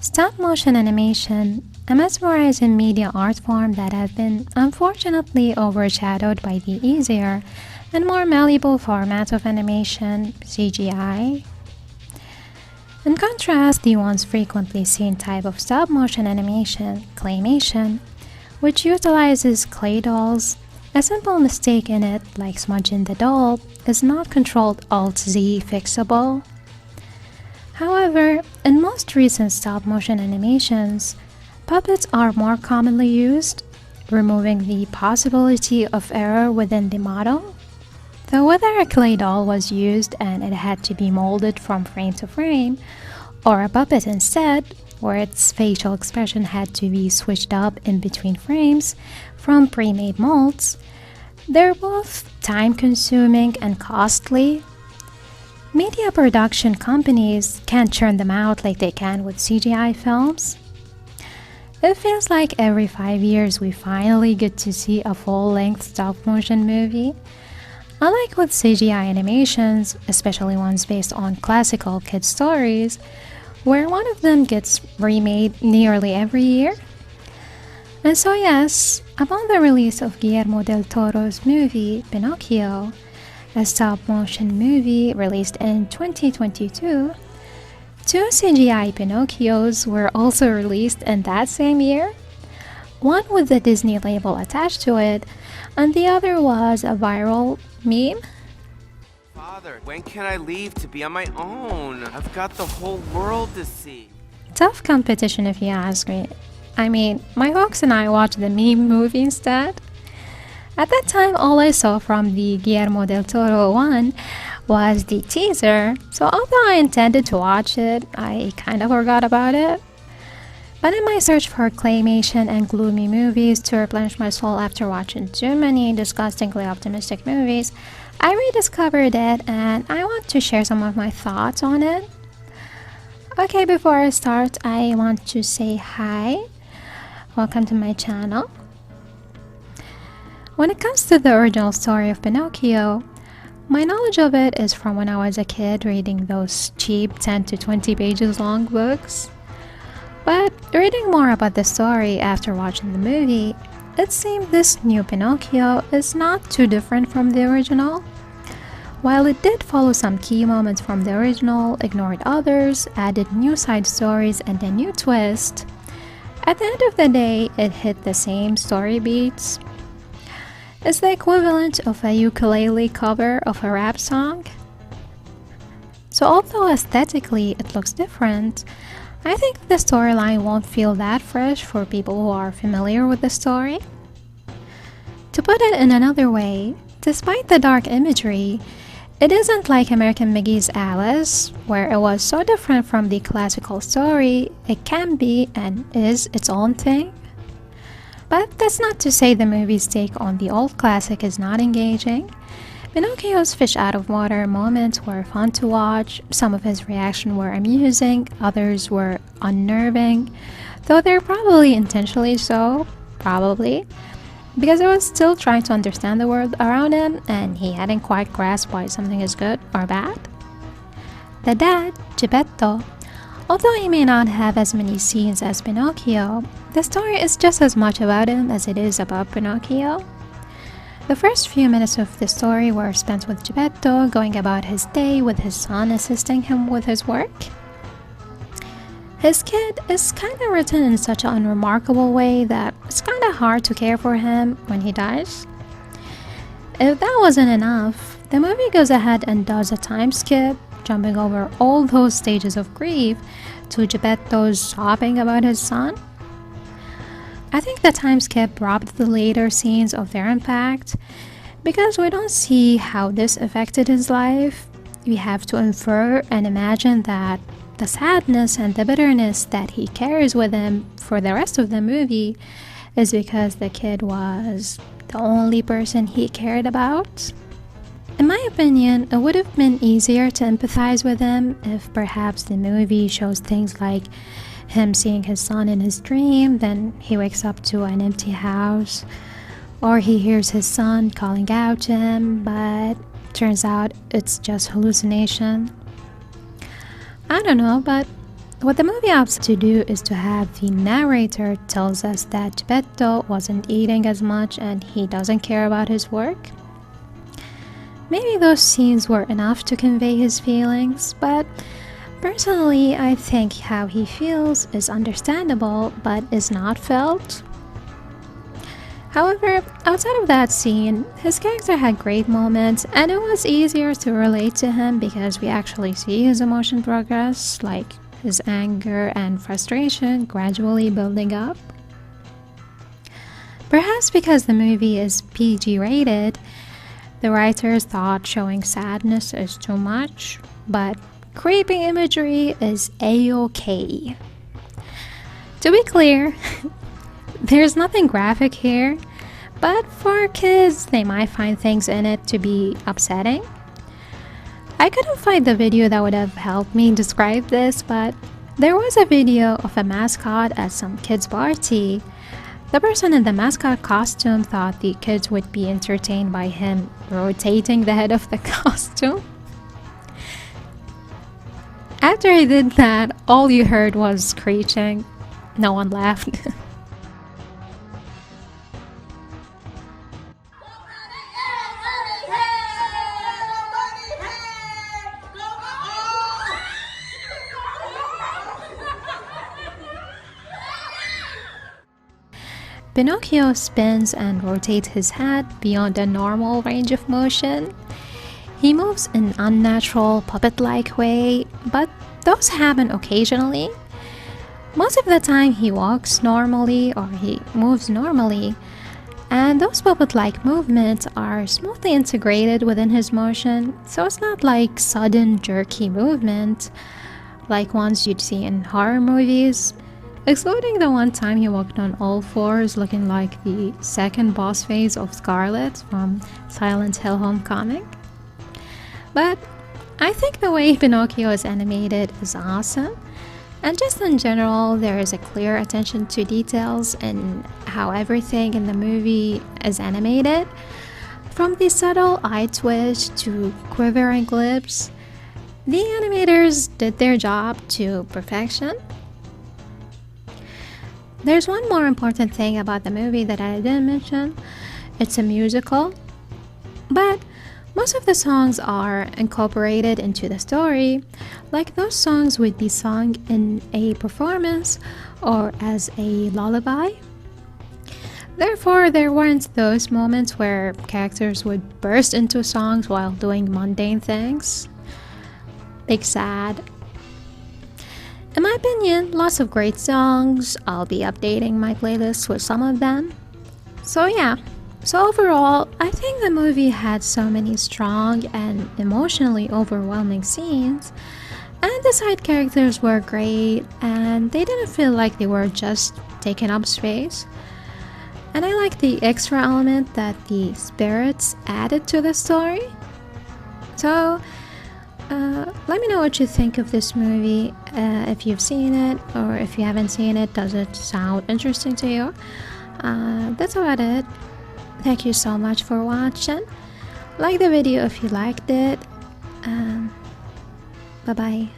Stop-motion animation, a mesmerizing media art form that has been unfortunately overshadowed by the easier and more malleable format of animation, CGI. In contrast, the once frequently seen type of stop-motion animation, claymation, which utilizes clay dolls, a simple mistake in it, like smudging the doll, is not Controlled Alt-Z fixable. However, in most recent stop-motion animations, puppets are more commonly used, removing the possibility of error within the model. Though whether a clay doll was used and it had to be molded from frame to frame, or a puppet instead, where its facial expression had to be switched up in between frames from pre-made molds, they're both time-consuming and costly. Media production companies can't churn them out like they can with CGI films. It feels like every 5 years we finally get to see a full-length stop-motion movie. Unlike with CGI animations, especially ones based on classical kid stories, where one of them gets remade nearly every year. And so yes, upon the release of Guillermo del Toro's movie Pinocchio, a stop-motion movie released in 2022, two CGI Pinocchios were also released in that same year, one with the Disney label attached to it, and the other was a viral meme. Father, when can I leave to be on my own? I've got the whole world to see. Tough competition if you ask me. I mean, my folks and I watched the meme movie instead. At that time, all I saw from the Guillermo del Toro one was the teaser, so although I intended to watch it, I kind of forgot about it. But in my search for claymation and gloomy movies to replenish my soul after watching too many disgustingly optimistic movies, I rediscovered it and I want to share some of my thoughts on it. Okay, before I start, I want to say hi. Welcome to my channel. When it comes to the original story of Pinocchio, my knowledge of it is from when I was a kid reading those cheap 10 to 20 pages long books. But reading more about the story after watching the movie, it seemed this new Pinocchio is not too different from the original. While it did follow some key moments from the original, ignored others, added new side stories and a new twist, at the end of the day, it hit the same story beats. It's the equivalent of a ukulele cover of a rap song. So although aesthetically it looks different, I think the storyline won't feel that fresh for people who are familiar with the story. To put it in another way, despite the dark imagery, it isn't like American McGee's Alice, where it was so different from the classical story, it can be and is its own thing. But that's not to say the movie's take on the old classic is not engaging. Pinocchio's fish out of water moments were fun to watch, some of his reactions were amusing, others were unnerving, though they're probably intentionally so, probably, because he was still trying to understand the world around him and he hadn't quite grasped why something is good or bad. The dad, Geppetto, although he may not have as many scenes as Pinocchio, the story is just as much about him as it is about Pinocchio. The first few minutes of the story were spent with Geppetto going about his day with his son assisting him with his work. His kid is kinda written in such an unremarkable way that it's kinda hard to care for him when he dies. If that wasn't enough, the movie goes ahead and does a time skip, jumping over all those stages of grief to Geppetto's sobbing about his son. I think the time skip robbed the later scenes of their impact because we don't see how this affected his life. We have to infer and imagine that the sadness and the bitterness that he carries with him for the rest of the movie is because the kid was the only person he cared about. In my opinion, it would have been easier to empathize with him if perhaps the movie shows things like him seeing his son in his dream, then he wakes up to an empty house, or he hears his son calling out to him, but turns out it's just hallucination. I don't know, but What the movie opts to do is to have the narrator tells us that Geppetto wasn't eating as much and he doesn't care about his work. Maybe those scenes were enough to convey his feelings, but personally I think how he feels is understandable but is not felt. However, outside of that scene, his character had great moments and it was easier to relate to him because we actually see his emotion progress, like his anger and frustration gradually building up. Perhaps because the movie is PG rated, the writers thought showing sadness is too much, but creepy imagery is a-okay. To be clear, there's nothing graphic here, but for kids, they might find things in it to be upsetting. I couldn't find the video that would have helped me describe this, but there was a video of a mascot at some kids' party. The person in the mascot costume thought the kids would be entertained by him rotating the head of the costume. After he did that, all you heard was screeching. No one laughed. Pinocchio spins and rotates his head beyond a normal range of motion. He moves in an unnatural, puppet-like way, but those happen occasionally. Most of the time he walks normally or he moves normally, and those puppet-like movements are smoothly integrated within his motion, so it's not like sudden jerky movement like ones you'd see in horror movies. Excluding the one time he walked on all fours looking like the second boss phase of Scarlet from Silent Hill Homecoming. But I think the way Pinocchio is animated is awesome, and just in general there is a clear attention to details in how everything in the movie is animated, from the subtle eye twitch to quivering lips. The animators did their job to perfection. There's one more important thing about the movie that I didn't mention. It's a musical, but most of the songs are incorporated into the story, like those songs would be sung in a performance or as a lullaby. Therefore, there weren't those moments where characters would burst into songs while doing mundane things. Big sad. In my opinion, lots of great songs. I'll be updating my playlist with some of them. So overall, I think the movie had so many strong and emotionally overwhelming scenes, and the side characters were great, and they didn't feel like they were just taking up space. And I like the extra element that the spirits added to the story. So, let me know what you think of this movie, if you've seen it, or if you haven't seen it, does it sound interesting to you? That's about it. Thank you so much for watching. Like the video if you liked it. Bye bye.